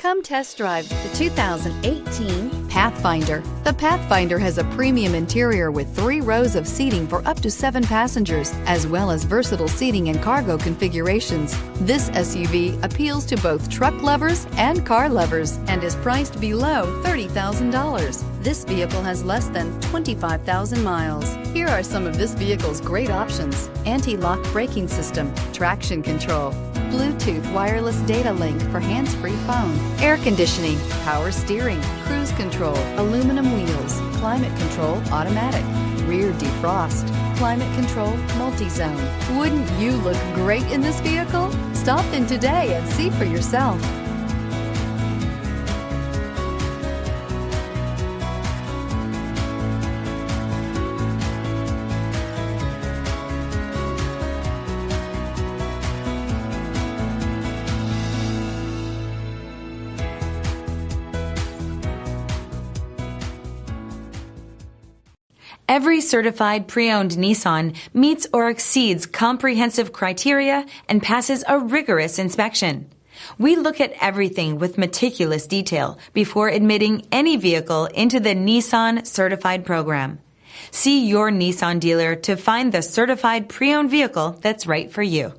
Come test drive the 2018 Pathfinder. The Pathfinder has a premium interior with 3 rows of seating for up to 7 passengers, as well as versatile seating and cargo configurations. This SUV appeals to both truck lovers and car lovers and is priced below $30,000. This vehicle has less than 25,000 miles. Here are some of this vehicle's great options: anti-lock braking system, traction control, Bluetooth wireless data link for hands-free phone, air conditioning, power steering, cruise control, aluminum wheels, climate control automatic, rear defrost, climate control multi-zone. Wouldn't you look great in this vehicle? Stop in today and see for yourself. Every certified pre-owned Nissan meets or exceeds comprehensive criteria and passes a rigorous inspection. We look at everything with meticulous detail before admitting any vehicle into the Nissan Certified Program. See your Nissan dealer to find the certified pre-owned vehicle that's right for you.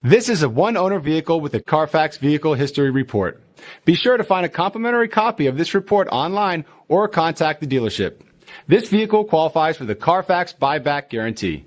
This is a one-owner vehicle with a Carfax Vehicle History Report. Be sure to find a complimentary copy of this report online or contact the dealership. This vehicle qualifies for the Carfax Buyback Guarantee.